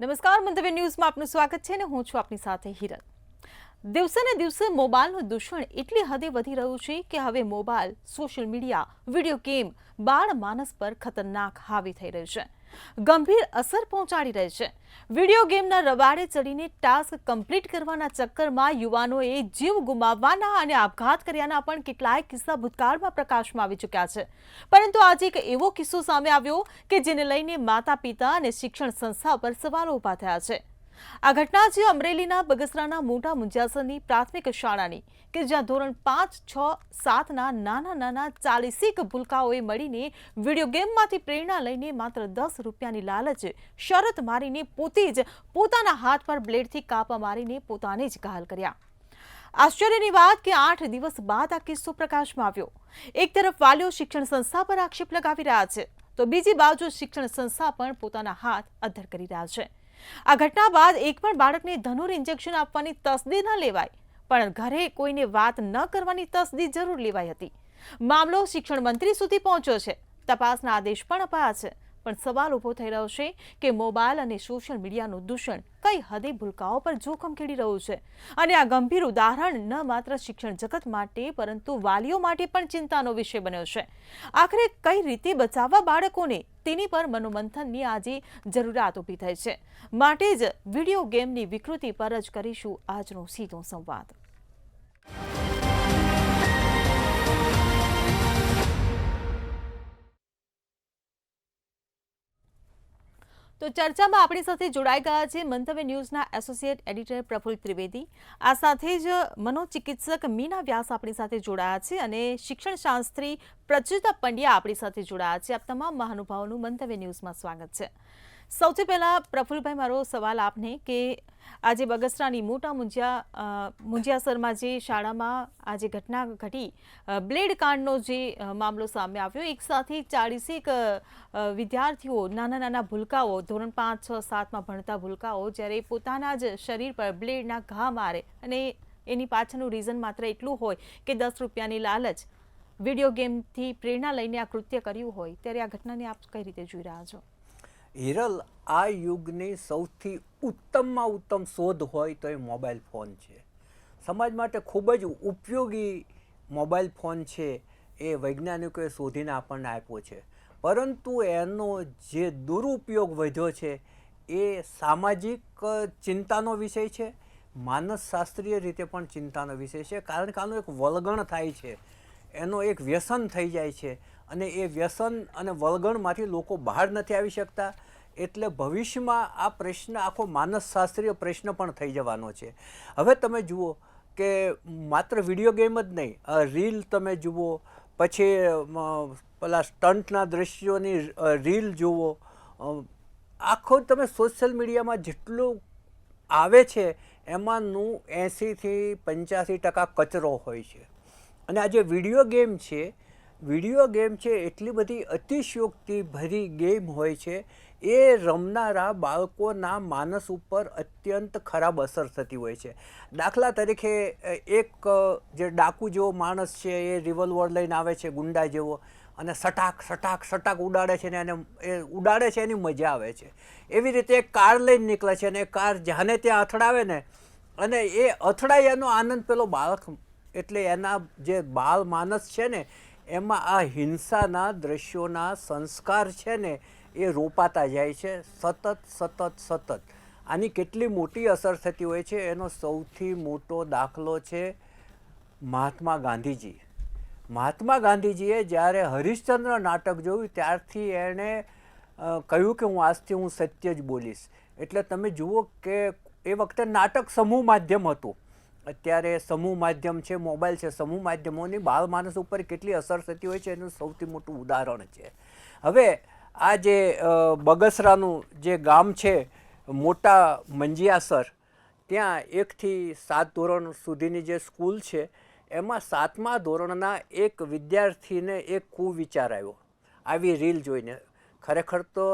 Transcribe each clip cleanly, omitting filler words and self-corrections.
નમસ્કાર, મંતવ્ય ન્યૂઝમાં આપનું સ્વાગત છે અને હું છું આપની સાથે હિરલ. દિવસે ને દિવસે મોબાઈલનું દૂષણ એટલી હદે વધી રહ્યું છે કે હવે mobile, social media, video game બાળ માનસ પર ખતરનાક હાવી થઈ રહ્યું છે, ગંભીર અસર પહોંચાડી રહી છે. વિડીયો ગેમના રવાડે ચડીને ટાસ્ક કમ્પ્લીટ કરવાના ચક્કરમાં યુવાનોએ જીવ ગુમાવવાના અને આપઘાત કર્યાના પણ કેટલાય કિસ્સા ભૂતકાળમાં પ્રકાશમાં આવી ચૂક્યા છે. પરંતુ આજે એક એવો કિસ્સો સામે આવ્યો કે જેને લઈને માતા પિતા અને શિક્ષણ સંસ્થા પર સવાલો ઊભા થયા છે. આ ઘટના છે અમરેલીના બગસરાના મોટા મુંજાસરની પ્રાથમિક શાળાની, કે જ્યાં ધોરણ 5, 6, 7ના નાના 40 ભૂલકાઓએ મળીને વિડીયો ગેમમાંથી પ્રેરણા લઈને માત્ર 10 રૂપિયાની લાલચ શરત મારીને પોતે જ પોતાના હાથ પર બ્લેડથી કાપા મારીને પોતાને જ ઘાયલ કર્યા. આશ્ચર્યની વાત કે 8 દિવસ બાદ આ કિસ્સો પ્રકાશમાં આવ્યો. એક તરફ વાલીઓ શિક્ષણ સંસ્થા પર આક્ષેપ લગાવી રહ્યા છે, તો બીજી બાજુ શિક્ષણ સંસ્થા પણ પોતાના હાથ અદ્ધર કરી રહ્યા છે. આ ઘટના બાદ એક પણ બાળકને ધનુર ઇન્જેક્શન આપવાની તસદી ન લેવાય, પણ ઘરે કોઈને વાત ન કરવાની તસદી જરૂર લેવાઈ હતી. મામલો શિક્ષણ મંત્રી સુધી પહોંચ્યો છે, તપાસના આદેશ પણ અપાયા છે, પણ સવાલ ઊભો થઈ રહ્યો છે કે મોબાઈલ અને સોશિયલ મીડિયાનું દૂષણ કઈ હદે ભૂલકાઓ પર જોખમ ખેડી રહ્યું છે. અને આ ગંભીર ઉદાહરણ ન માત્ર શિક્ષણ જગત માટે પરંતુ વાલીઓ માટે પણ ચિંતાનો વિષય બન્યો છે. આખરે કઈ રીતે બચાવવા બાળકોને, તેની પર મનોમંથનની આજે જરૂરિયાત ઊભી થઈ છે. માટે જ વિડીયો ગેમની વિકૃતિ પર જ કરીશું આજનો સીધો સંવાદ. તો ચર્ચામાં આપણી સાથે જોડાઈ ગયા છે મંતવ્ય ન્યૂઝના એસોસિએટ એડિટર પ્રફુલ્લ ત્રિવેદી. આ સાથે જ મનોચિકિત્સક મીના વ્યાસ આપણી સાથે જોડાયા છે અને શિક્ષણ શાસ્ત્રી પ્રચિતા પંડ્યા આપણી સાથે જોડાયા છે. આપ તમામ મહાનુભાવોનું મંતવ્ય ન્યૂઝમાં સ્વાગત છે. સૌથી પહેલા પ્રફુલ્લભાઈ, મારો સવાલ આપને કે આજે બગસરાની મોટા મુંજિયાસરમાં જે શાળામાં આજે ઘટના ઘટી, બ્લેડ કાંડનો જે મામલો સામે આવ્યો, એક સાથે 40 વિદ્યાર્થીઓ, નાના ભૂલકાઓ, ધોરણ 5, 6, 7માં ભણતા ભૂલકાઓ જ્યારે પોતાના જ શરીર પર બ્લેડના ઘા મારે અને એની પાછળનું રીઝન માત્ર એટલું હોય કે 10 રૂપિયાની લાલચ, વિડીયો ગેમથી પ્રેરણા લઈને આ કૃત્ય કર્યું હોય, ત્યારે આ ઘટનાને આપ કઈ રીતે જોઈ રહ્યા છો? હિરલ, આ યુગની સૌથી ઉત્તમમાં ઉત્તમ શોધ હોય તો એ મોબાઈલ ફોન છે. સમાજ માટે ખૂબ જ ઉપયોગી મોબાઈલ ફોન છે એ વૈજ્ઞાનિકોએ શોધીને આપણને આપ્યો છે. પરંતુ એનો જે દુરુપયોગ વધ્યો છે એ સામાજિક ચિંતાનો વિષય છે, માનસશાસ્ત્રીય રીતે પણ ચિંતાનો વિષય છે. કારણ કે આનું એક વલગણ થાય છે, એનો એક વ્યસન થઈ જાય છે અને એ વ્યસન અને વલગણમાંથી લોકો બહાર નથી આવી શકતા. એટલે ભવિષ્યમાં આ પ્રશ્ન આખો માનસશાસ્ત્રીય પ્રશ્ન પણ થઈ જવાનો છે. હવે તમે જુઓ કે માત્ર વિડીયો ગેમ જ નહીં, રીલ તમે જુઓ, પછી પેલા સ્ટન્ટના દ્રશ્યોની રીલ જુઓ, આખો તમે સોશિયલ મીડિયામાં જેટલું આવે છે એમાંનું 80થી 85% કચરો હોય છે. અને આ જે વિડીયો ગેમ છે એટલી બધી અતિશયોક્તિ ભરી ગેમ હોય છે, એ રમનારા બાળકોના માનસ ઉપર અત્યંત ખરાબ અસર થતી હોય છે. દાખલા તરીકે એક જે ડાકુ જેવો માણસ છે એ રિવોલ્વર લઈને આવે છે, ગુંડા જેવો, અને સટાક ઉડાડે છે ને એને એ ઉડાડે છે, એની મજા આવે છે. એવી રીતે એક કાર લઈને નીકળે છે અને એ કાર જ્યાંને ત્યાં અથડાવે ને, અને એ અથડાય એનો આનંદ પેલો બાળક, એટલે એના જે બાળ માનસ છે ને એમાં આ હિંસાના દ્રશ્યોના સંસ્કાર છે ને એ રોપાતા જાય છે સતત. આની કેટલી મોટી અસર થતી હોય છે એનો સૌથી મોટો દાખલો છે મહાત્મા ગાંધીજી. મહાત્મા ગાંધીજીએ જ્યારે હરિશ્ચંદ્ર નાટક જોયું ત્યારથી એણે કહ્યું કે આજથી હું સત્ય જ બોલીશ. એટલે તમે જુઓ કે એ વખતે નાટક સમૂહ માધ્યમ હતું, અત્યારે સમૂહ માધ્યમ છે, મોબાઈલ છે. સમૂહ માધ્યમોની બાળ માનસ ઉપર કેટલી અસર થતી હોય છે એનું સૌથી મોટું ઉદાહરણ છે. હવે આ જે બગસરાનું જે ગામ છે મોટા મંજિયાસર, ત્યાં 1 થી 7 ધોરણ સુધીની જે સ્કૂલ છે એમાં 7મા ધોરણના એક વિદ્યાર્થીને એક કુવિચાર આવ્યો આવી રીલ જોઈને. ખરેખર તો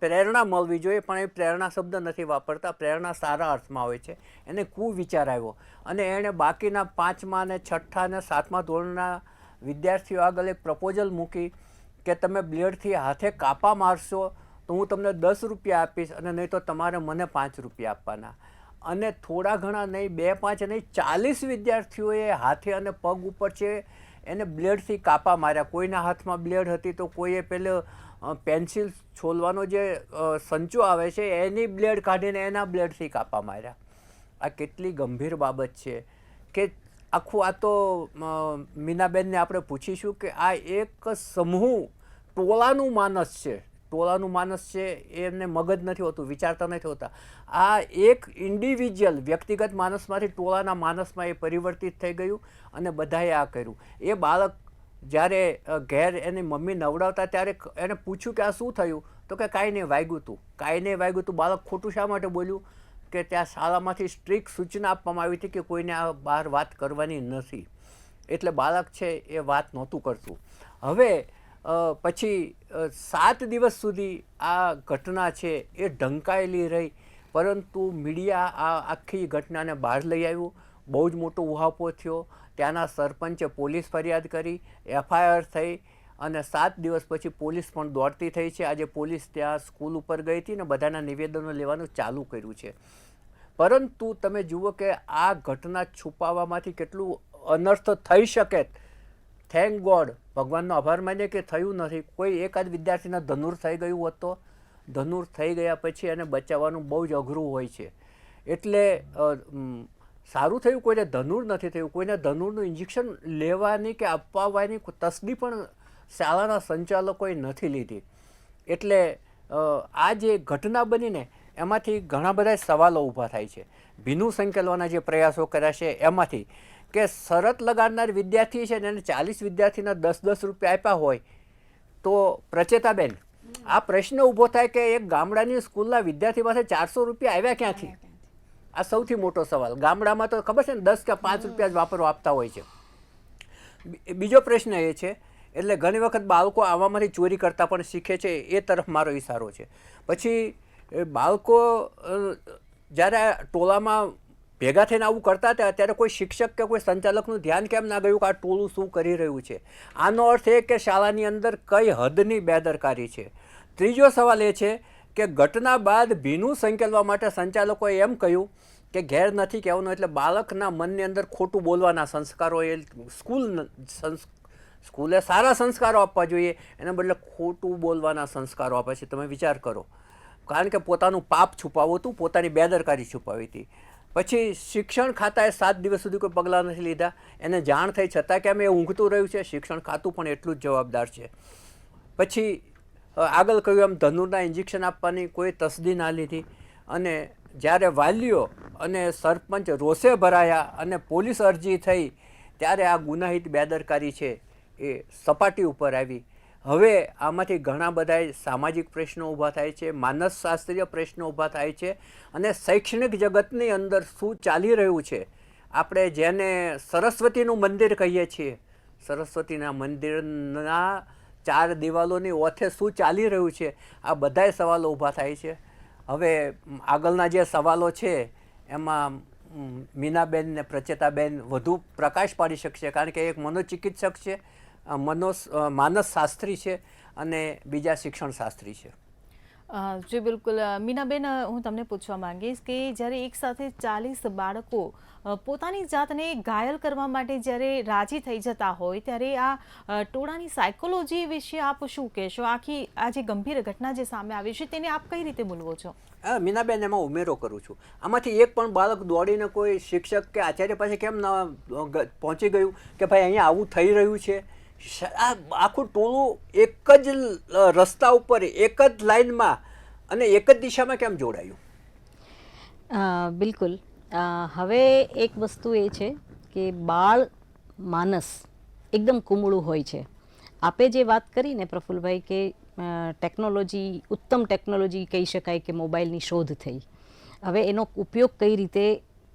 પ્રેરણા મળવી જોઈએ, પણ એ પ્રેરણા શબ્દ નથી વાપરતા, પ્રેરણા સારા અર્થમાં હોય છે. એને કુવિચાર આવ્યો અને એણે બાકીના 5મા ને 6ઠા ને 7મા ધોરણના વિદ્યાર્થીઓ આગળ એક પ્રપોઝલ મૂકી કે તમે બ્લેડથી હાથે કાપા મારશો તો તો હું તમને 10 રૂપિયા આપીશ અને નહીં તો તમારે મને 5 રૂપિયા આપવાના. અને થોડા ઘણા નહીં, 2, 5 નહીં, 40 વિદ્યાર્થીઓએ હાથે અને પગ ઉપર છે એને બ્લેડથી કાપા માર્યા. કોઈના હાથમાં બ્લેડ હતી તો કોઈએ પેલો પેન્સિલ છોલવાનો જે સંચો આવે છે એની બ્લેડ કાઢીને એના બ્લેડથી કાપા માર્યા. આ કેટલી ગંભીર બાબત છે કે આખું આ તો મીનાબેનને આપણે પૂછીશું કે આ એક સમૂહ ટોળાનું માનસ છે. ટોળાનું માનસ છે એમને મગજ નથી હોતું, વિચારતા નથી હોતા. આ એક ઇન્ડિવિજ્યુઅલ વ્યક્તિગત માણસમાંથી ટોળાના માણસમાં એ પરિવર્તિત થઈ ગયું અને બધાએ આ કર્યું. એ બાળક જ્યારે ઘેર એની મમ્મી નવડાવતા ત્યારે એને પૂછ્યું કે આ શું થયું, તો કે કાંઈ નહીં, વાગ્યું હતું. કાંઈ નહીં વાગ્યું હતું. બાળક ખોટું શા માટે બોલ્યું કે ત્યાં શાળામાંથી સ્ટ્રિક્ટ સૂચના આપવામાં આવી હતી કે કોઈને આ બહાર વાત કરવાની નથી. એટલે બાળક છે એ વાત નહોતું કરતું. હવે પછી 7 દિવસ સુધી આ ઘટના છે એ ઢંકાયેલી રહી, પરંતુ મીડિયા આ આખી ઘટનાને બહાર લઈ આવ્યું. બહુ જ મોટો ઉહાપો થયો. ત્યાંના સરપંચે પોલીસ ફરિયાદ કરી, FIR થઈ અને 7 દિવસ પછી પોલીસ પણ દોડતી થઈ છે. આજે પોલીસ ત્યાં સ્કૂલ ઉપર ગઈ હતી ને બધાના નિવેદનો લેવાનું ચાલુ કર્યું છે. પરંતુ તમે જુઓ કે આ ઘટના છુપાવવામાંથી કેટલું અનર્થ થઈ શકે. થેન્ક ગોડ, ભગવાનનો આભાર માનીએ કે થયું નથી. કોઈ એકાદ વિદ્યાર્થીના ધનુર થઈ ગયું હોત તો ધનુર થઈ ગયા પછી એને બચાવવાનું બહુ જ અઘરું હોય છે. એટલે સારું થયું કોઈને ધનુર નથી થયું. કોઈને ધનુરનું ઇન્જેક્શન લેવાની કે અપાવવાની તસદી પણ શાળાના સંચાલકોએ નથી લીધી. એટલે આ જે ઘટના બનીને એમાંથી ઘણા બધા સવાલો ઊભા થાય છે. ભીનું સંકેલવાના જે પ્રયાસો કર્યા છે એમાંથી કે શરત લગાડનાર વિદ્યાર્થી છે ને એને 40 વિદ્યાર્થીના 10-10 રૂપિયા આપ્યા હોય તો પ્રચેતાબેન, આ પ્રશ્ન ઊભો થાય કે એક ગામડાની સ્કૂલના વિદ્યાર્થી પાસે 400 રૂપિયા આવ્યા ક્યાંથી? આ સૌથી મોટો સવાલ. ગામડામાં તો ખબર છે ને 10 કે 5 રૂપિયા જ વાપરવા આપતા હોય છે. બીજો પ્રશ્ન એ છે, એટલે ઘણી વખત બાળકો આવામાંથી ચોરી કરતા પણ શીખે છે, એ તરફ મારો ઇશારો છે. પછી બાળકો જ્યારે ટોળામાં ભેગા થઈને આવું કરતા હતા ત્યારે કોઈ શિક્ષક કે કોઈ સંચાલકનું ધ્યાન કેમ ના ગયું કે આ ટોળું શું કરી રહ્યું છે? આનો અર્થ એ કે શાળાની અંદર કઈ હદની બેદરકારી છે. ત્રીજો સવાલ એ છે કે ઘટના બાદ ભીનું સંકેલવા માટે સંચાલકોએ એમ કહ્યું કે ઘેર નથી કહેવાનું, એટલે બાળકના મનની અંદર ખોટું બોલવાના સંસ્કારો એ સ્કૂલે સારા સંસ્કારો આપવા જોઈએ, એના બદલે ખોટું બોલવાના સંસ્કારો આપે છે. તમે વિચાર કરો. કારણ કે પોતાનું પાપ છુપાવવું હતું, પોતાની બેદરકારી છુપાવી હતી. પછી શિક્ષણ ખાતાએ 7 દિવસ સુધી કોઈ પગલાં નથી લીધા. એને જાણ થઈ છતાં કેમ એ ઊંઘતું રહ્યું છે? શિક્ષણ ખાતું પણ એટલું જ જવાબદાર છે. પછી આગળ કહ્યું એમ ધનુરના ઇન્જેક્શન આપવાની કોઈ તસદી ના લીધી. અને જ્યારે વાલીઓ અને સરપંચ રોષે ભરાયા અને પોલીસ અરજી થઈ ત્યારે આ ગુનાહિત બેદરકારી છે એ સપાટી ઉપર આવી. હવે આમાંથી ઘણા બધા સામાજિક પ્રશ્નો ઊભા થાય છે, માનસશાસ્ત્રીય પ્રશ્નો ઊભા થાય છે અને શૈક્ષણિક જગતની અંદર શું ચાલી રહ્યું છે. આપણે જેને સરસ્વતીનું મંદિર કહીએ છીએ, સરસ્વતીના મંદિરના 4 દિવાલોની ઓથે શું ચાલી રહ્યું છે, આ બધાય સવાલો ઊભા થાય છે. હવે આગળના જે સવાલો છે એમાં મીનાબેન ને પ્રચેતાબેન વધુ પ્રકાશ પાડી શકશે, કારણ કે એક મનોચિકિત્સક છે, માનસશાસ્ત્રી છે અને બીજા શિક્ષણશાસ્ત્રી છે. જી બિલકુલ. મીનાબેન, હું તમને પૂછવા માંગીશ કે જ્યારે એક સાથે 40 બાળકો પોતાની જાતને ઘાયલ કરવા માટે જ્યારે રાજી થઈ જતા હોય ત્યારે આ ટોળાની સાયકોલોજી વિશે આપ શું કહેશો? આખી આ જે ગંભીર ઘટના જે સામે આવી છે તેને આપ કઈ રીતે બોલવો છો? મીનાબેન, એમાં ઉમેરો કરું છું. આમાંથી એક પણ બાળક દોડીને કોઈ શિક્ષક કે આચાર્ય પાસે કેમ ન પહોંચી ગયું કે ભાઈ અહીંયા આવું થઈ રહ્યું છે? આ આખું ટોળું એક જ રસ્તા ઉપર, એક જ લાઈનમાં અને એક જ દિશામાં કેમ જોડાયું? બિલકુલ. હવે એક વસ્તુ એ છે કે બાળ માનસ એકદમ કુમળું હોય છે. આપે જે વાત કરી ને પ્રફુલભાઈ કે ટેકનોલોજી, ઉત્તમ ટેકનોલોજી કહી શકાય કે મોબાઈલની શોધ થઈ. હવે એનો ઉપયોગ કઈ રીતે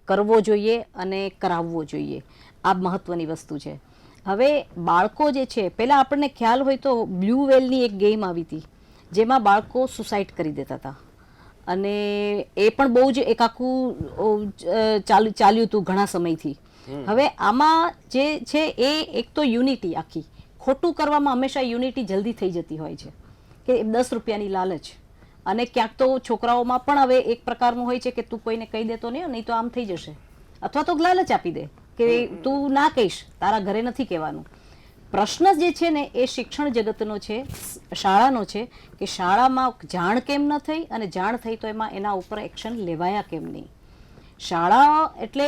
કરવો જોઈએ અને કરાવવો જોઈએ, આ મહત્ત્વની વસ્તુ છે. હવે બાળકો જે છે, પહેલાં આપણને ખ્યાલ હોય તો બ્લુ વેલની એક ગેમ આવી હતી જેમાં બાળકો સુસાઇડ કરી દેતા હતા અને એ પણ બહુ જ એક આખું ચાલ્યું હતું ઘણા સમયથી. હવે આમાં જે છે એ એક તો યુનિટી, આખી ખોટું કરવામાં હંમેશા યુનિટી જલ્દી થઈ જતી હોય છે કે 10 રૂપિયાની લાલચ અને ક્યાંક તો છોકરાઓમાં પણ હવે એક પ્રકારનું હોય છે કે તું કોઈને કહી દેતો નહીં તો આમ થઈ જશે, અથવા તો લાલચ આપી દે કે તું ના કહીશ, તારા ઘરે નથી કહેવાનું. પ્રશ્ન જે છે ને એ શિક્ષણ જગતનો છે, શાળાનો છે, કે શાળામાં જાણ કેમ ન થઈ, અને જાણ થઈ તો એમાં એના ઉપર એક્શન લેવાયા કેમ નહીં. શાળા એટલે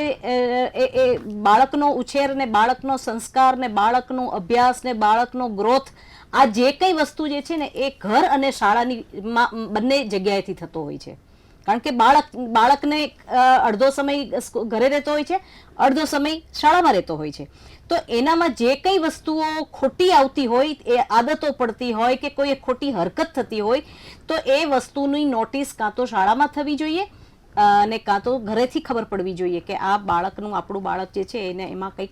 એ બાળકનો ઉછેર ને બાળકનો સંસ્કાર ને બાળકનો અભ્યાસ ને બાળકનો ગ્રોથ, આ જે કઈ વસ્તુ જે છે ને એ ઘર અને શાળાની બંને જગ્યાએથી થતો હોય છે. કારણ કે બાળકને અડધો સમય ઘરે રહેતો હોય છે, અડધો સમય શાળામાં રહેતો હોય છે. તો એનામાં જે કઈ વસ્તુઓ ખોટી આવતી હોય, એ આદતો પડતી હોય કે કોઈ ખોટી હરકત થતી હોય, તો એ વસ્તુની નોટિસ કાં તો શાળામાં થવી જોઈએ અને કાં તો ઘરેથી ખબર પડવી જોઈએ કે આ બાળકનું, આપણું બાળક જે છે એને એમાં કંઈક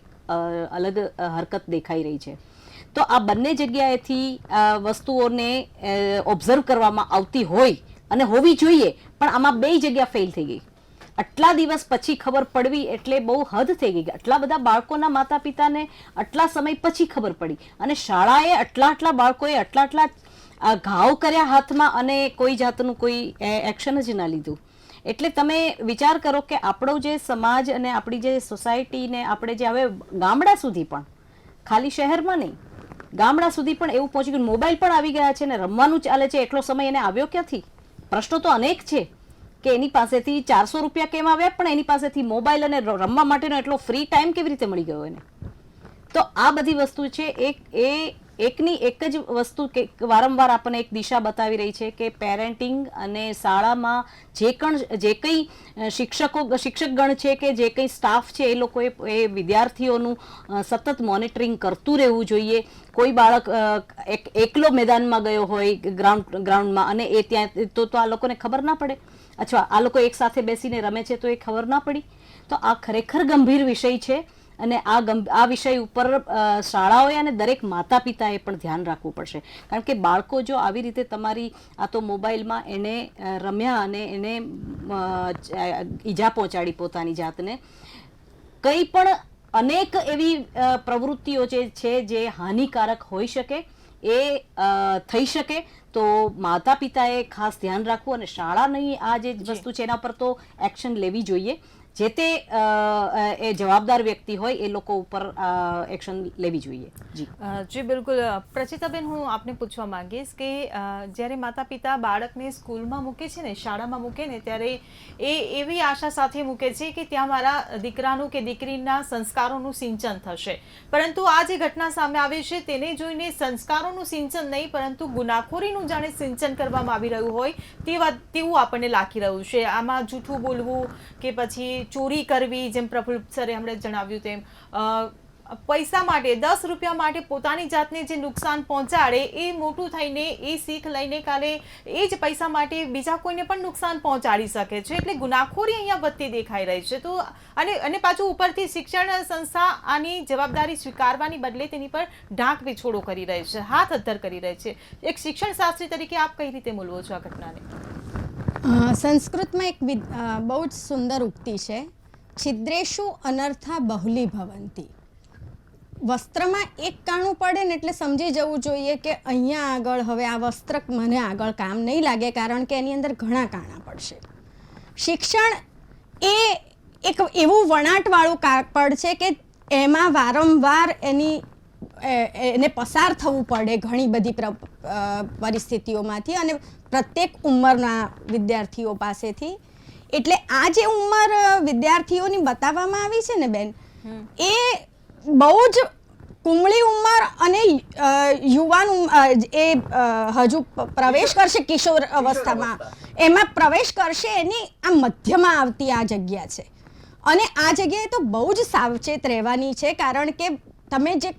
અલગ હરકત દેખાઈ રહી છે. તો આ બંને જગ્યાએથી વસ્તુઓને ઓબ્ઝર્વ કરવામાં આવતી હોય અને હોવી જોઈએ, પણ આમાં બે જગ્યા ફેલ થઈ ગઈ. આટલા દિવસ પછી ખબર પડવી એટલે બહુ હદ થઈ ગઈ. આટલા બધા બાળકોના માતા પિતાને આટલા સમય પછી ખબર પડી, અને શાળાએ આટલા બાળકોએ આટલા ઘાવ કર્યા હાથમાં અને કોઈ જાતનું કોઈ એક્શન જ ના લીધું. એટલે તમે વિચાર કરો કે આપણો જે સમાજ અને આપણી જે સોસાયટી ને આપણે જે હવે ગામડા સુધી પણ, ખાલી શહેરમાં નહીં, ગામડા સુધી પણ એવું પહોંચી ગયું. મોબાઈલ પણ આવી ગયા છે ને રમવાનું ચાલે છે. એટલો સમય એને આવ્યો ક્યાંથી? પ્રશ્નો તો અનેક છે કે એની પાસેથી 400 રૂપિયા કેમ આવ્યા, પણ એની પાસેથી મોબાઈલ અને રમવા માટેનો એટલો ફ્રી ટાઈમ કેવી રીતે મળી ગયો એને? તો આ બધી વસ્તુ છે એકની એક જ વસ્તુ કે વારંવાર આપણને એક દિશા બતાવી રહી છે કે પેરેન્ટિંગ અને શાળામાં જે કંઈ શિક્ષકગણ છે કે જે કંઈ સ્ટાફ છે, એ લોકોએ એ વિદ્યાર્થીઓનું સતત મોનિટરિંગ કરતું રહેવું જોઈએ. કોઈ બાળક એકલો મેદાનમાં ગયો હોય ગ્રાઉન્ડમાં અને એ ત્યાં તો આ લોકોને ખબર ના પડે, અથવા આ લોકો એક સાથે બેસીને રમે છે તો એ ખબર ના પડી. તો આ ખરેખર ગંભીર વિષય છે, અને આ વિષય ઉપર શાળાઓએ અને દરેક માતા પિતાએ પણ ધ્યાન રાખવું પડશે. કારણ કે બાળકો જો આવી રીતે તમારી આ તો મોબાઈલમાં એને રમ્યા અને એને ઈજા પહોંચાડી પોતાની જાતને, કંઈ પણ અનેક એવી પ્રવૃત્તિઓ જે છે જે હાનિકારક હોઈ શકે, એ થઈ શકે. તો માતા પિતાએ ખાસ ધ્યાન રાખવું, અને શાળાની આ જે વસ્તુ છે એના પર તો એક્શન લેવી જોઈએ. જે તે એ જવાબદાર વ્યક્તિ હોય એ લોકો ઉપર એક્શન લેવી જોઈએ. જી બિલકુલ. પ્રચિતાબેન, હું આપને પૂછવા માંગીશ કે જ્યારે માતા પિતા બાળકને સ્કૂલમાં મૂકે છે ને, શાળામાં મૂકે ને, ત્યારે એ એવી આશા સાથે મૂકે છે કે ત્યાં મારા દીકરાનું કે દીકરીના સંસ્કારોનું સિંચન થશે. પરંતુ આ જે ઘટના સામે આવી છે તેને જોઈને સંસ્કારોનું સિંચન નહીં, પરંતુ ગુનાખોરીનું જાણે સિંચન કરવામાં આવી રહ્યું હોય તેવું આપણને લાગી રહ્યું છે. આમાં જૂઠું બોલવું કે પછી ચોરી કરવી, જેમ પ્રફુલ્લ સરે હમણાં જણાવ્યું તેમ, પૈસા માટે 10 રૂપિયા માટે પોતાની જાતને જે નુકસાન પહોંચાડે, એ મોટું થઈને એ શીખ લઈને કાલે એ જ પૈસા માટે બીજા કોઈને પણ નુકસાન પહોંચાડી શકે છે. એટલે ગુનાખોરી અહીંયા વધતી દેખાઈ રહી છે. તો અને પાછું ઉપરથી શિક્ષણ સંસ્થા આની જવાબદારી સ્વીકારવાની બદલે તેની પર ઢાંક વિછોડો કરી રહી છે, હાથ અદ્ધર કરી રહી છે. એક શિક્ષણ શાસ્ત્રી તરીકે આપ કઈ રીતે મૂલવો છો આ ઘટનાને? સંસ્કૃતમાં એક બહુ જ સુંદર ઉક્તિ છે, છિદ્રેષુ અનર્થા બહુલી ભવંતી. વસ્ત્રમાં એક કાણું પડે ને એટલે સમજી જવું જોઈએ કે અહીંયા આગળ હવે આ વસ્ત્ર મને આગળ કામ નહીં લાગે, કારણ કે એની અંદર ઘણા કાણા પડશે. શિક્ષણ એ એક એવું વણાટવાળું કાપડ છે કે એમાં વારંવાર એને પસાર થવું પડે ઘણી બધી પરિસ્થિતિઓમાંથી, અને પ્રત્યેક ઉંમરના વિદ્યાર્થીઓ પાસેથી. એટલે આ જે ઉંમર વિદ્યાર્થીઓની બતાવવામાં આવી છે ને બેન, એ બહુ જ કુમળી ઉંમર અને યુવાન એ હજુ પ્રવેશ કરશે કિશોર અવસ્થામાં, એમાં પ્રવેશ કરશે એની આ મધ્યમાં આવતી આ જગ્યા છે. અને આ જગ્યાએ તો બહુ જ સાવચેત રહેવાની છે, કારણ કે તમે જે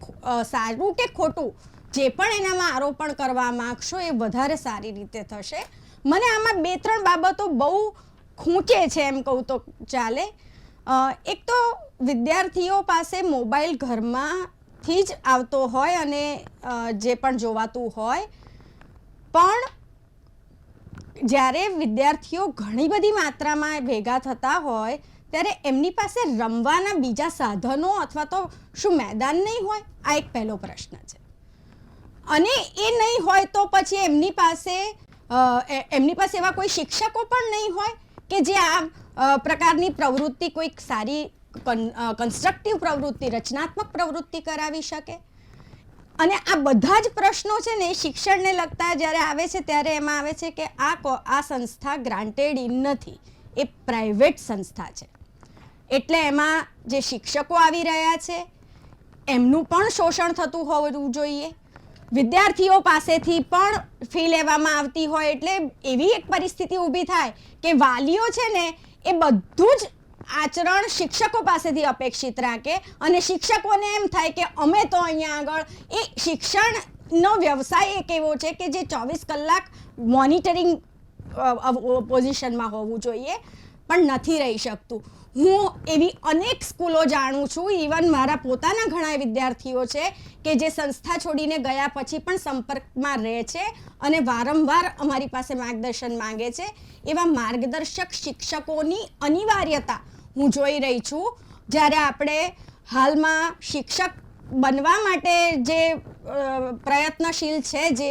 સારું કે ખોટું જે પણ એનામાં આરોપણ કરવા માંગશો એ વધારે સારી રીતે થશે. મને આમાં 2-3 બાબતો બહુ ખૂંચે છે એમ કહું તો ચાલે. એક તો વિદ્યાર્થીઓ પાસે મોબાઈલ ઘરમાંથી જ આવતો હોય અને જે પણ જોવાતું હોય, પણ જ્યારે વિદ્યાર્થીઓ ઘણી બધી માત્રામાં ભેગા થતા હોય ત્યારે એમની પાસે રમવાના બીજા સાધનો અથવા તો શું મેદાન નહીં હોય? આ એક પહેલો પ્રશ્ન છે. અને એ નહીં હોય તો પછી એમની પાસે એમની પાસે એવા કોઈ શિક્ષકો પણ નહીં હોય કે જે આ પ્રકારની પ્રવૃત્તિ કોઈક સારી કન્સ્ટ્રક્ટિવ પ્રવૃત્તિ, રચનાત્મક પ્રવૃત્તિ કરાવી શકે. અને આ બધા જ પ્રશ્નો છે ને એ શિક્ષણને લગતા જ્યારે આવે છે ત્યારે એમાં આવે છે કે આ સંસ્થા ગ્રાન્ટેડ નથી, એ પ્રાઇવેટ સંસ્થા છે. એટલે એમાં જે શિક્ષકો આવી રહ્યા છે એમનું પણ શોષણ થતું હોવું જોઈએ, વિદ્યાર્થીઓ પાસેથી પણ ફી લેવામાં આવતી હોય. એટલે એવી એક પરિસ્થિતિ ઊભી થાય કે વાલીઓ છે ને એ બધું જ આચરણ શિક્ષકો પાસેથી અપેક્ષિત રાખે અને શિક્ષકોને એમ થાય કે અમે તો અહીંયા આગળ, એ શિક્ષણનો વ્યવસાય એક એવો છે કે જે 24 કલાક મોનિટરિંગ પોઝિશનમાં હોવું જોઈએ પણ નથી રહી શકતું. હું એવી અનેક સ્કૂલો જાણું છું, ઇવન મારા પોતાના ઘણા વિદ્યાર્થીઓ છે કે જે સંસ્થા છોડીને ગયા પછી પણ સંપર્કમાં રહે છે અને વારંવાર અમારી પાસે માર્ગદર્શન માંગે છે. એવા માર્ગદર્શક શિક્ષકોની અનિવાર્યતા હું જોઈ રહી છું. જ્યારે આપણે હાલમાં શિક્ષક બનવા માટે જે પ્રયત્નશીલ છે જે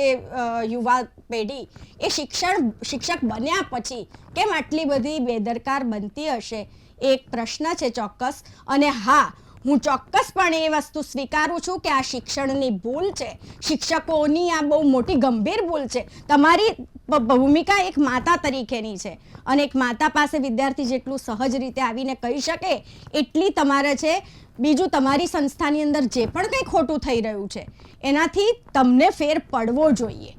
યુવા પેઢી, એ શિક્ષક બન્યા પછી કેમ આટલી બધી બેદરકાર બનતી હશે એક પ્રશ્ન છે ચોક્કસ. અને હા, હું ચોક્કસપણે એ વસ્તુ સ્વીકારું છું કે આ શિક્ષણની ભૂલ છે, શિક્ષકોની આ બહુ મોટી ગંભીર ભૂલ છે. તમારી ભૂમિકા એક માતા તરીકેની છે અને એક માતા પાસે વિદ્યાર્થી જેટલું સહજ રીતે આવીને કહી શકે એટલી તમારે છે. બીજું, તમારી સંસ્થાની અંદર જે પણ કંઈ ખોટું થઈ રહ્યું છે એનાથી તમને ફેર પડવો જોઈએ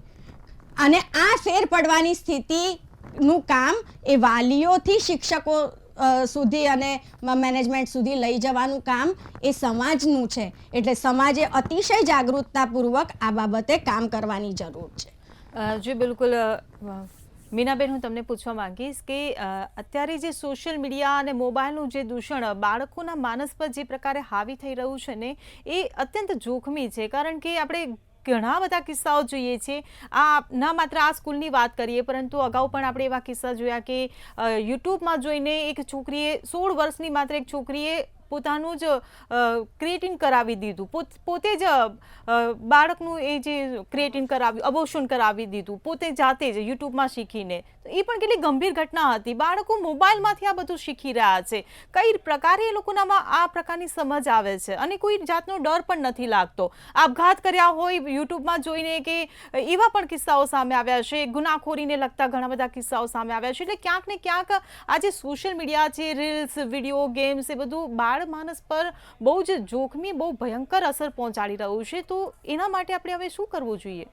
અને આ ફેર પડવાની સ્થિતિનું કામ એ વાલીઓથી શિક્ષકો સુધી અને મેનેજમેન્ટ સુધી લઈ જવાનું કામ એ સમાજનું છે. એટલે સમાજે અતિશય જાગૃતતાપૂર્વક આ બાબતે કામ કરવાની જરૂર છે. જી બિલકુલ. મીનાબેન, હું તમને પૂછવા માંગીશ કે અત્યારે જે સોશિયલ મીડિયા અને મોબાઈલનું જે દૂષણ બાળકોના માનસ પર જે પ્રકારે હાવી થઈ રહ્યું છે ને, એ અત્યંત જોખમી છે. કારણ કે આપણે ઘણા બધા કિસ્સાઓ જોઈએ છીએ. આ ના માત્ર આ સ્કૂલની વાત કરીએ પરંતુ અગાઉ પણ આપણે એવા કિસ્સા જોયા કે યુટ્યુબમાં જોઈને એક છોકરીએ 16 વર્ષની માત્ર એક છોકરીએ પોતાનું જ ક્રિએટિન કરાવી દીધું, પોતે જ બાળકનું એ જે ક્રિએટિન કરાવ્યું, અબોર્શન કરાવી દીધું પોતે જાતે જ યુટ્યુબમાં શીખીને. તો એ પણ કેટલી ગંભીર ઘટના હતી. બાળકો મોબાઈલમાંથી આ બધું શીખી રહ્યા છે. કઈ પ્રકારે એ લોકોનામાં આ પ્રકારની સમજ આવે છે અને કોઈ જાતનો ડર પણ નથી લાગતો. આપઘાત કર્યા હોય યુટ્યુબમાં જોઈને કે એવા પણ કિસ્સાઓ સામે આવ્યા છે. ગુનાખોરીને લગતા ઘણા બધા કિસ્સાઓ સામે આવ્યા છે. એટલે ક્યાંક ને ક્યાંક આ જે સોશિયલ મીડિયા છે, રીલ્સ, વિડીયો ગેમ્સ, એ બધું માનસ પર બહુ જ જોખમી, બહુ ભયંકર અસર પહોંચાડી રહ્યું છે. તો એના માટે આપણે હવે શું કરવું જોઈએ?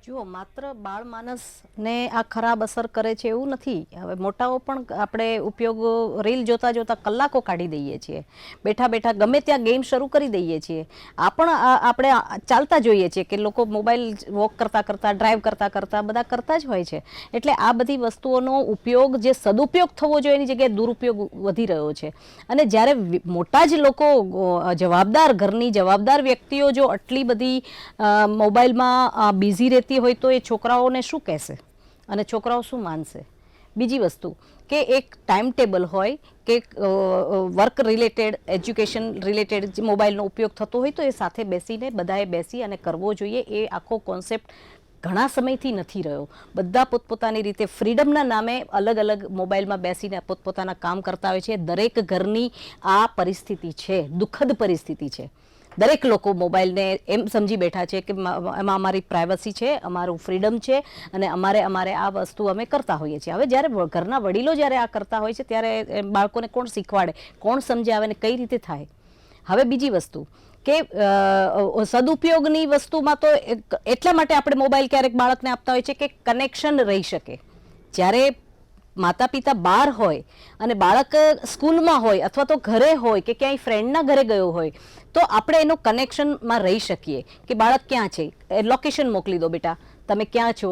જુઓ, માત્ર બાળ માનસને આ ખરાબ અસર કરે છે એવું નથી. હવે મોટાઓ પણ આપણે ઉપયોગ રીલ જોતા જોતા કલાકો કાઢી દઈએ છીએ, બેઠા બેઠા ગમે ત્યાં ગેમ શરૂ કરી દઈએ છીએ. આ પણ આપણે ચાલતા જોઈએ છીએ કે લોકો મોબાઈલ વોક કરતા કરતા, ડ્રાઈવ કરતા કરતા બધા કરતા જ હોય છે. એટલે આ બધી વસ્તુઓનો ઉપયોગ, જે સદુપયોગ થવો જોઈએ એની જગ્યાએ દુરુપયોગ વધી રહ્યો છે. અને જ્યારે મોટા જ લોકો, જવાબદાર ઘરની જવાબદાર વ્યક્તિઓ જો આટલી બધી મોબાઈલમાં બિઝી રહેતી હોય તો એ છોકરાઓને શું કહેશે અને છોકરાઓ શું માનશે? બીજી વસ્તુ કે એક ટાઈમ ટેબલ હોય કે વર્ક રિલેટેડ, એજ્યુકેશન રિલેટેડ મોબાઈલનો ઉપયોગ થતો હોય તો એ સાથે બેસીને બધાએ બેસી અને કરવો જોઈએ. એ આખો કોન્સેપ્ટ ઘણા સમયથી નથી રહ્યો. બધા પોતપોતાની રીતે ફ્રીડમના નામે અલગ અલગ મોબાઈલમાં બેસીને પોતપોતાના કામ કરતા હોય છે. દરેક ઘરની આ પરિસ્થિતિ છે, દુઃખદ પરિસ્થિતિ છે. દરેક લોકો મોબાઈલને એમ સમજી બેઠા છે કે એમાં અમારી પ્રાઇવસી છે, અમારું ફ્રીડમ છે અને અમારે આ વસ્તુ અમે કરતા હોઈએ છીએ. હવે જ્યારે ઘરના વડીલો જ્યારે આ કરતા હોય છે ત્યારે બાળકોને કોણ શીખવાડે, કોણ સમજાવે ને કઈ રીતે થાય? હવે બીજી વસ્તુ કે સદુપયોગની વસ્તુમાં તો એટલા માટે આપણે મોબાઈલ ક્યારેક બાળકને આપતા હોય છે કે કનેક્શન રહી શકે. જ્યારે માતા પિતા બહાર હોય અને બાળક સ્કૂલમાં હોય અથવા તો ઘરે હોય કે ક્યાંય ફ્રેન્ડના ઘરે ગયો હોય તો આપણે એનો કનેક્શનમાં રહી શકીએ કે બાળક ક્યાં છે, લોકેશન મોકલી દો બેટા, તમે ક્યાં છો,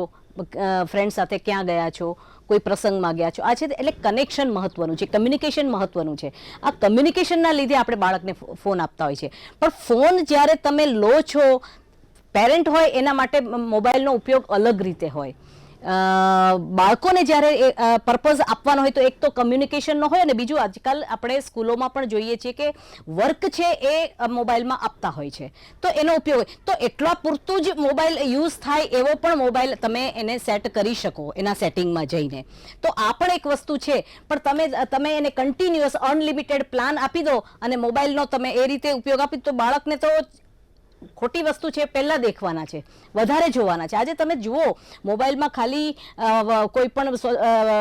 ફ્રેન્ડ સાથે ક્યાં ગયા છો, કોઈ પ્રસંગમાં ગયા છો. આ છે એટલે કનેક્શન મહત્વનું છે, કમ્યુનિકેશન મહત્વનું છે. આ કમ્યુનિકેશનના લીધે આપણે બાળકને ફોન આપતા હોય છે. પણ ફોન જ્યારે તમે લો છો, પેરેન્ટ હોય એના માટે મોબાઈલનો ઉપયોગ અલગ રીતે હોય. બાળકોને જ્યારે પર્પઝ આપવાનો હોય તો એક તો કમ્યુનિકેશનનો હોય અને બીજું આજકાલ આપણે સ્કૂલોમાં પણ જોઈએ છીએ કે વર્ક છે એ મોબાઈલમાં આપતા હોય છે તો એનો ઉપયોગ હોય તો એટલા પૂરતું જ મોબાઈલ યુઝ થાય એવો પણ મોબાઈલ તમે એને સેટ કરી શકો એના સેટિંગમાં જઈને. તો આ પણ એક વસ્તુ છે, પણ તમે એને કન્ટિન્યુઅસ અનલિમિટેડ પ્લાન આપી દો અને મોબાઈલનો તમે એ રીતે ઉપયોગ આપી તો બાળકને તો ખોટી વસ્તુ છે પહેલા દેખવાના છે, વધારે જોવાના છે. આજે તમે જુઓ મોબાઈલમાં ખાલી કોઈ પણ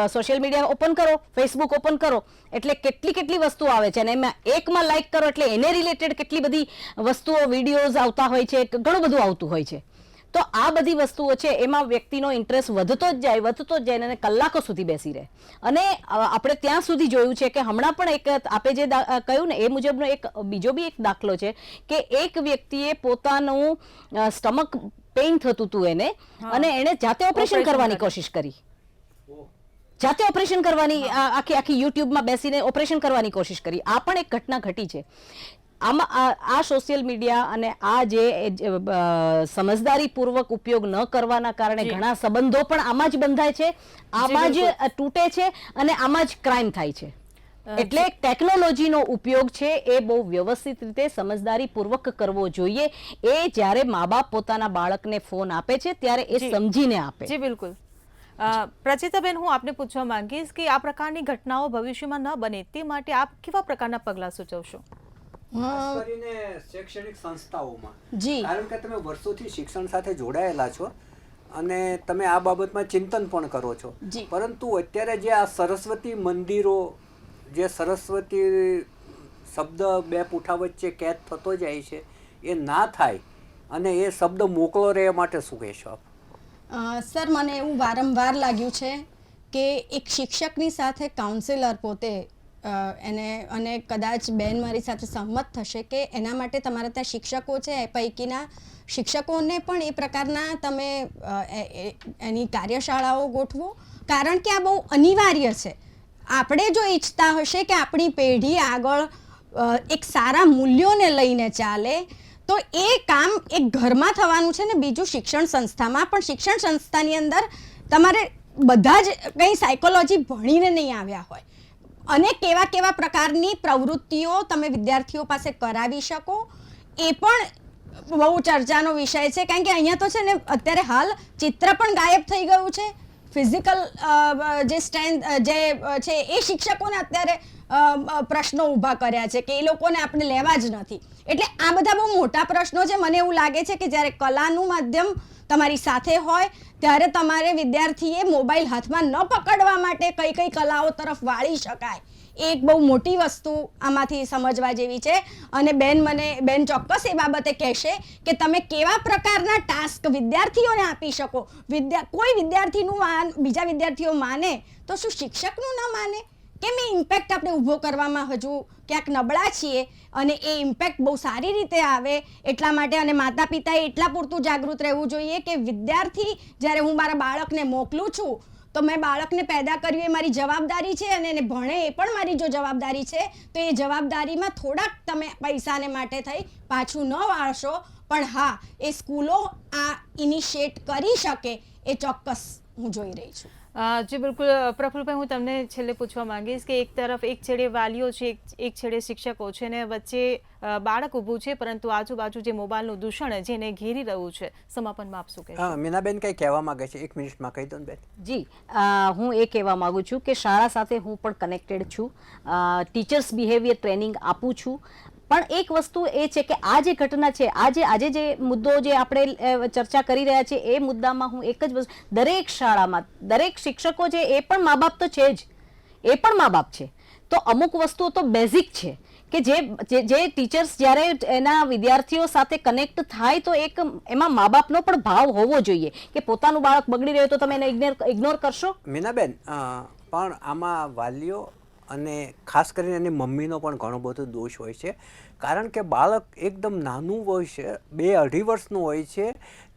સોશિયલ મીડિયા ઓપન કરો, ફેસબુક ઓપન કરો એટલે કેટલી વસ્તુઓ આવે છે અને એમાં એકમાં લાઈક કરો એટલે એને રિલેટેડ કેટલી બધી વસ્તુઓ વિડીયોઝ આવતા હોય છે, ઘણું બધું આવતું હોય છે. તો આ બધી વસ્તુઓ છે એમાં વ્યક્તિનો ઇન્ટરેસ્ટ વધતો જ જાય અને કલાકો સુધી બેસી રહે. અને આપણે ત્યાં સુધી જોયું છે કે હમણાં પણ એક આપે જે કહ્યું ને એ મુજબનો એક બીજો બી એક દાખલો છે કે એક વ્યક્તિએ પોતાનું સ્ટમક પેઇન થતું હતું એને અને એણે જાતે ઓપરેશન કરવાની કોશિશ કરી. જાતે ઓપરેશન કરવાની આખી યુટ્યુબમાં બેસીને ઓપરેશન કરવાની કોશિશ કરી. આ પણ એક ઘટના ઘટી છે. આમાં આ સોશિયલ મીડિયા અને આ જે સમજદારીપૂર્વક ઉપયોગ ન કરવાના કારણે ઘણા સંબંધો પણ આમાં જ બંધાય છે, આમાં જ તૂટે છે અને આમાં જ ક્રાઇમ થાય છે. એટલે ટેકનોલોજીનો ઉપયોગ છે એ બહુ વ્યવસ્થિત રીતે સમજદારીપૂર્વક કરવો જોઈએ. એ જ્યારે મા બાપ પોતાના બાળકને ફોન આપે છે ત્યારે એ સમજીને આપે. જી બિલકુલ. પ્રચિતાબેન, હું આપને પૂછવા માંગીશ કે આ પ્રકારની ઘટનાઓ ભવિષ્યમાં ન બને તે માટે આપ કેવા પ્રકારના પગલાં સૂચવશો? ખાસ કરીને શૈક્ષણિક સંસ્થાઓમાં, જી, કારણ કે તમે વર્ષોથી શિક્ષણ સાથે જોડાયેલા છો અને તમે આ બાબતમાં ચિંતન પણ કરો છો, પરંતુ અત્યારે જે આ સરસ્વતી મંદિરો, જે સરસ્વતી શબ્દ બે પૂઠા વચ્ચે કેદ થતો જાય છે એ ના થાય અને એ શબ્દ મોકળો રહે માટે શું કહેશો આપ? સર, મને એવું વારંવાર લાગ્યું છે કે એક શિક્ષકની સાથે કાઉન્સિલર પોતે અને કદાચ બેન મારી સાથે સહમત થશે કે એના માટે તમારા ત્યાં શિક્ષકો છે એ પૈકીના શિક્ષકોને પણ એ પ્રકારના તમે એની કાર્યશાળાઓ ગોઠવો, કારણ કે આ બહુ અનિવાર્ય છે. આપણે જો ઈચ્છતા હશે કે આપણી પેઢી આગળ એક સારા મૂલ્યોને લઈને ચાલે તો એ કામ એક ઘરમાં થવાનું છે ને બીજું શિક્ષણ સંસ્થામાં. પણ શિક્ષણ સંસ્થાની અંદર તમારે બધા જ કંઈ સાયકોલોજી ભણીને નહીં આવ્યા હોય અને કેવા પ્રકારની પ્રવૃત્તિઓ તમે વિદ્યાર્થીઓ પાસે કરાવી શકો એ પણ બહુ ચર્ચાનો વિષય છે. કારણ કે અહીંયા તો છે ને અત્યારે હાલ ચિત્ર પણ ગાયબ થઈ ગયું છે. ફિઝિકલ જે સ્ટ્રેન્થ જે છે એ શિક્ષકોને અત્યારે પ્રશ્નો ઊભા કર્યા છે કે એ લોકોને આપણે લેવા જ નથી. એટલે આ બધા બહુ મોટા પ્રશ્નો છે. મને એવું લાગે છે કે જ્યારે કલાનું માધ્યમ તમારી સાથે હોય ત્યારે તમારે વિદ્યાર્થીએ મોબાઈલ હાથમાં ન પકડવા માટે કઈ કલાઓ તરફ વાળી શકાય એ એક બહુ મોટી વસ્તુ આમાંથી સમજવા જેવી છે. અને બેન ચોક્કસ એ બાબતે કહેશે કે તમે કેવા પ્રકારના ટાસ્ક વિદ્યાર્થીઓને આપી શકો. કોઈ વિદ્યાર્થીનું બીજા વિદ્યાર્થીઓ માને તો શું શિક્ષકનું ન માને? કેમ એ ઇમ્પેક્ટ આપણે ઊભો કરવામાં હજુ ક્યાંક નબળા છીએ અને એ ઇમ્પેક્ટ બહુ સારી રીતે આવે એટલા માટે અને માતા પિતાએ એટલા પૂરતું જાગૃત રહેવું જોઈએ કે વિદ્યાર્થી જ્યારે હું મારા બાળકને મોકલું છું તો મેં બાળકને પેદા કર્યું એ મારી જવાબદારી છે અને એને ભણે એ પણ મારી જો જવાબદારી છે તો એ જવાબદારીમાં થોડાક તમે પૈસાને માટે થઈ પાછું ન વાળશો. પણ હા, એ સ્કૂલો આ ઇનિશિએટ કરી શકે એ ચોક્કસ હું જોઈ રહી છું. જી બિલકુલ. પ્રફુલભાઈ, હું તમને છેલ્લે પૂછવા માંગીશ કે એક તરફ એક છેડે વાલીઓ છે, એક છેડે શિક્ષકો છે ને વચ્ચે બાળક ઊભું છે, પરંતુ આજુબાજુ જે મોબાઈલનું દૂષણ જેને ઘેરી રહ્યું છે, સમાપનમાં આપ શું કહેશો? મીનાબેન કંઈ કહેવા માંગે છે? 1 મિનિટમાં કહી દો ને બેન. જી, હું એ કહેવા માંગુ છું કે શાળા સાથે હું પણ કનેક્ટેડ છું, ટીચર્સ બિહેવિયર ટ્રેનિંગ આપું છું. પણ એક વસ્તુ એ છે કે આ જે ઘટના છે, આજે જે મુદ્દો જે આપણે ચર્ચા કરી રહ્યા છીએ એ મુદ્દામાં હું એક જ વસ્તુ, દરેક શાળામાં દરેક શિક્ષકો છે એ પણ મા બાપ તો છે જ, એ પણ મા બાપ છે. તો અમુક વસ્તુઓ તો બેઝિક છે કે જે ટીચર્સ જ્યારે એના વિદ્યાર્થીઓ સાથે કનેક્ટ થાય તો એક એમાં મા બાપનો પણ ભાવ હોવો જોઈએ કે પોતાનું બાળક બગડી રહ્યું તો તમે એને ઇગ્નોર કરશો? મીનાબેન, પણ આમાં વાલીઓ અને ખાસ કરીને એની મમ્મીનો પણ ઘણો બધો દોષ હોય છે, કારણ કે બાળક એકદમ નાનું હોય છે, 2-2.5 વર્ષનું હોય છે,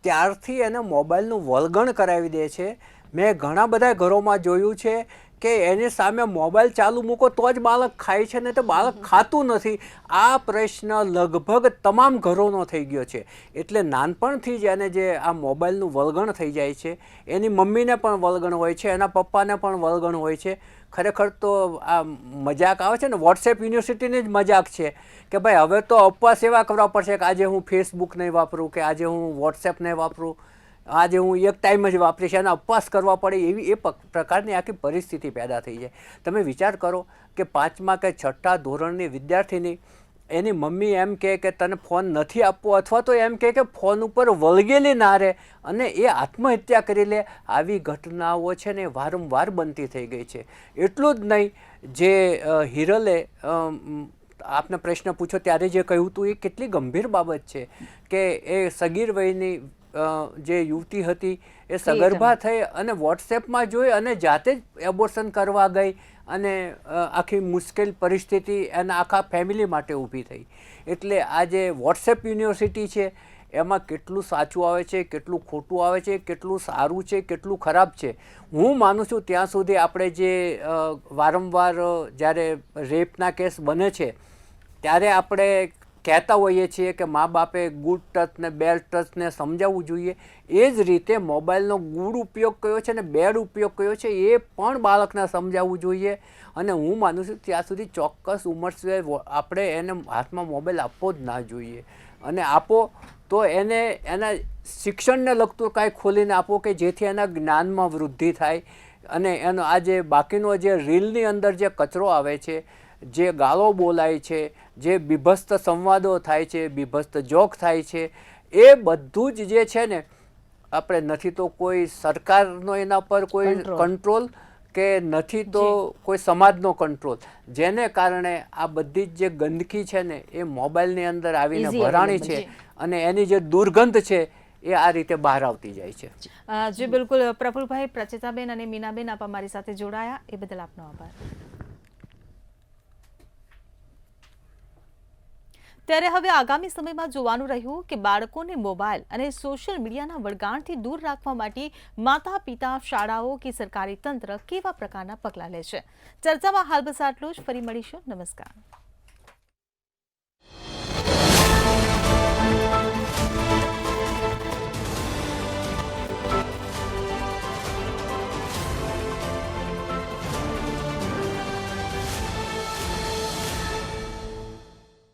ત્યારથી એને મોબાઈલનું વળગણ કરાવી દે છે. મેં ઘણા બધા ઘરોમાં જોયું છે કે એની સામે મોબાઈલ ચાલુ મૂકો તો જ બાળક ખાય છે ને તો બાળક ખાતું નથી. આ પ્રશ્ન લગભગ તમામ ઘરોનો થઈ ગયો છે. એટલે નાનપણથી જ એને જે આ મોબાઈલનું વળગણ થઈ જાય છે, એની મમ્મીને પણ વળગણ હોય છે, એના પપ્પાને પણ વળગણ હોય છે. ખરેખર તો આ મજાક આવે છે ને, વોટ્સએપ યુનિવર્સિટીની જ મજાક છે કે ભાઈ હવે તો ઉપવાસ એવા કરવા પડશે કે આજે હું ફેસબુક નહીં વાપરું, કે આજે હું વોટ્સએપ નહીં વાપરું, આજે હું એક ટાઈમ જ વાપરીશ, એના ઉપવાસ કરવા પડે એવી એ પ્રકારની આખી પરિસ્થિતિ પેદા થઈ જાય. તમે વિચાર કરો કે 5મા કે 6ઠા ધોરણની વિદ્યાર્થીની એની મમ્મી એમ કહે કે તને ફોન નથી આપવો, અથવા તો એમ કહે કે ફોન ઉપર વળગેલી ના રહે અને એ આત્મહત્યા કરી લે. આવી ઘટનાઓ છે ને વારંવાર બનતી થઈ ગઈ છે. એટલું જ નહીં, જે હિરલે આપને પ્રશ્ન પૂછો ત્યારે જે કહ્યું હતું એ કેટલી ગંભીર બાબત છે કે એ સગીર વયની જે યુવતી હતી એ સગર્ભા થઈ અને વોટ્સએપમાં જોઈ અને જાતે જ એબોર્શન કરવા ગઈ અને આખી મુશ્કેલ પરિસ્થિતિ એના આખા ફેમિલી માટે ઊભી થઈ. એટલે આ જે વોટ્સએપ યુનિવર્સિટી છે એમાં કેટલું સાચું આવે છે, કેટલું ખોટું આવે છે, કેટલું સારું છે, કેટલું ખરાબ છે. હું માનું છું ત્યાં સુધી આપણે જે વારંવાર જ્યારે રેપના કેસ બને છે ત્યારે આપણે કહેતા હોઈએ છીએ કે મા બાપે ગુડ ટચ ને બેડ ટચને સમજાવવું જોઈએ. એ જ રીતે મોબાઈલનો ગુડ ઉપયોગ કયો છે ને બેડ ઉપયોગ કયો છે એ પણ બાળકને સમજાવવું જોઈએ. અને હું માનું છું ત્યાં સુધી ચોક્કસ ઉંમર સિવાય આપણે એને હાથમાં મોબાઈલ આપવો જ ના જોઈએ. અને આપો તો એને એના શિક્ષણને લગતું કાંઈ ખોલીને આપો કે જેથી એના જ્ઞાનમાં વૃદ્ધિ થાય. અને એનો આ જે બાકીનો જે રીલની અંદર જે કચરો આવે છે, જે ગાળો બોલાય છે, જે બીભત્સ સંવાદો થાય છે, બીભત્સ જોક થાય છે, એ બધું જ જે છે ને આપણે નથી તો કોઈ સરકારનો એના પર કોઈ કંટ્રોલ કે નથી તો કોઈ સમાજનો કંટ્રોલ, જેને કારણે આ બધી જ જે ગંદકી છે ને એ મોબાઈલની અંદર આવીને ભરાણી છે અને એની જે દુર્ગંધ છે એ આ રીતે બહાર આવતી જાય છે. જી બિલકુલ પ્રફુલભાઈ, પ્રચેતાબેન અને મીનાબેન આપ અમારી સાથે જોડાયા એ બદલ આપનો આભાર. ત્યારે હવે આગામી સમયમાં જોવાનું રહ્યું કે બાળકોને મોબાઈલ અને સોશિયલ મીડિયાના વળગાણથી દૂર રાખવા માટે માતા પિતા, શાળાઓ કે સરકારી તંત્ર કેવા પ્રકારના પગલાં લે છે. ચર્ચામાં હાલ બસ આટલું જ. ફરી મળીશું. નમસ્કાર.